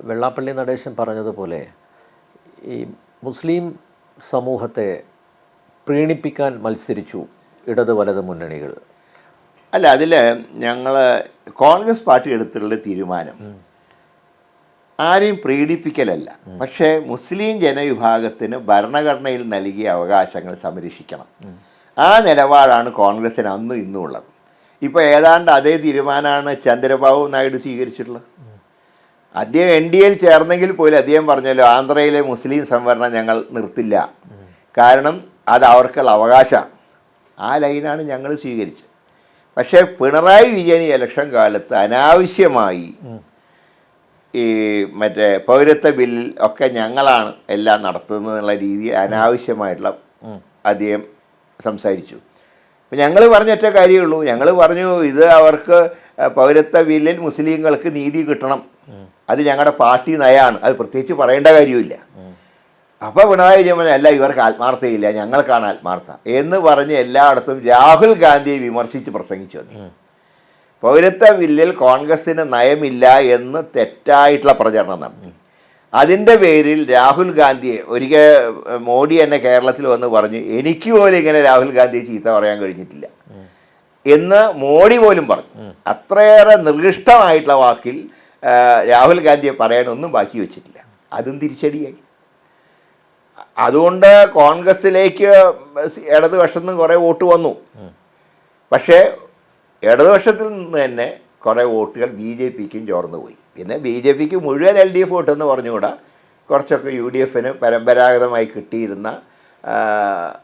വെള്ളാപ്പള്ളി നടേശൻ പറഞ്ഞതുപോലെ ഈ മുസ്ലിം സമൂഹത്തെ പ്രീണിപ്പിക്കാൻ മത്സരിച്ചു ഇടത് വലത് മുന്നണികൾ. അല്ല, അതിൽ ഞങ്ങൾ കോൺഗ്രസ് പാർട്ടി എടുത്തിട്ടുള്ള തീരുമാനം ആരെയും പ്രീണിപ്പിക്കലല്ല, പക്ഷേ മുസ്ലിം ജനവിഭാഗത്തിന് ഭരണഘടനയിൽ നൽകിയ അവകാശങ്ങൾ സംരക്ഷിക്കണം. ആ നിലപാടാണ് കോൺഗ്രസ്സിന് അന്നും ഇന്നും ഉള്ളത്. ഇപ്പോൾ ഏതാണ്ട് അതേ തീരുമാനമാണ് ചന്ദ്രബാബു നായിഡു സ്വീകരിച്ചിട്ടുള്ളത്. അദ്ദേഹം NDAയിൽ ചേർന്നെങ്കിൽ പോലും അദ്ദേഹം പറഞ്ഞല്ലോ, ആന്ധ്രയിലെ മുസ്ലിം സംവരണം ഞങ്ങൾ നിർത്തില്ല, കാരണം അത് അവർക്കുള്ള അവകാശമാണ്. ആ ലൈനാണ് ഞങ്ങൾ സ്വീകരിച്ചത്. പക്ഷേ പിണറായി വിജയൻ ഇലക്ഷൻ കാലത്ത് അനാവശ്യമായി ഈ മറ്റേ പൗരത്വ ബില്ലിൽ ഒക്കെ ഞങ്ങളാണ് എല്ലാം നടത്തുന്നതെന്നുള്ള രീതിയിൽ അനാവശ്യമായിട്ടുള്ള അദ്ദേഹം സംസാരിച്ചു. അപ്പം ഞങ്ങൾ പറഞ്ഞൊറ്റ കാര്യമുള്ളൂ, ഞങ്ങൾ പറഞ്ഞു ഇത് അവർക്ക് പൗരത്വ ബില്ലിൽ മുസ്ലിങ്ങൾക്ക് നീതി കിട്ടണം, അത് ഞങ്ങളുടെ പാർട്ടി നയമാണ്, അത് പ്രത്യേകിച്ച് പറയേണ്ട കാര്യമില്ല. അപ്പോൾ പിണറായി വിജയൻ പറഞ്ഞു അല്ല, ഇവർക്ക് ആത്മാർത്ഥയില്ല, ഞങ്ങൾക്കാണ് ആത്മാർത്ഥ എന്ന് പറഞ്ഞ് എല്ലായിടത്തും രാഹുൽ ഗാന്ധിയെ വിമർശിച്ച് പ്രസംഗിച്ചു വന്നു. പൗരത്വ ബില്ലിൽ കോൺഗ്രസ്സിന് നയമില്ല എന്ന് തെറ്റായിട്ടുള്ള പ്രചരണം നടത്തി. അതിൻ്റെ പേരിൽ രാഹുൽ ഗാന്ധിയെ ഒരിക്കൽ മോഡി എന്നെ കേരളത്തിൽ വന്ന് പറഞ്ഞു, എനിക്ക് പോലും ഇങ്ങനെ രാഹുൽ ഗാന്ധിയെ ചീത്ത പറയാൻ കഴിഞ്ഞിട്ടില്ല എന്ന് മോഡി പോലും പറഞ്ഞു. അത്രയേറെ നിർദിഷ്ടമായിട്ടുള്ള വാക്കിൽ രാഹുൽ ഗാന്ധിയെ പറയാനൊന്നും ബാക്കി വെച്ചിട്ടില്ല. അതും തിരിച്ചടിയായി. അതുകൊണ്ട് കോൺഗ്രസ്സിലേക്ക് ഇടതുപക്ഷത്തു നിന്ന് കുറേ വോട്ട് വന്നു. പക്ഷേ ഇടതുപക്ഷത്തിൽ നിന്ന് തന്നെ കുറേ വോട്ടുകൾ BJPക്കും ചോർന്നു പോയി. പിന്നെ BJPക്ക് മുഴുവൻ LDF വോട്ടെന്ന് പറഞ്ഞുകൂടാ, കുറച്ചൊക്കെ UDFന് പരമ്പരാഗതമായി കിട്ടിയിരുന്ന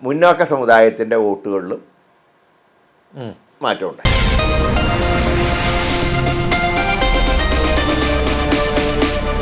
മുന്നോക്ക സമുദായത്തിൻ്റെ വോട്ടുകളിലും മാറ്റമുണ്ടായി.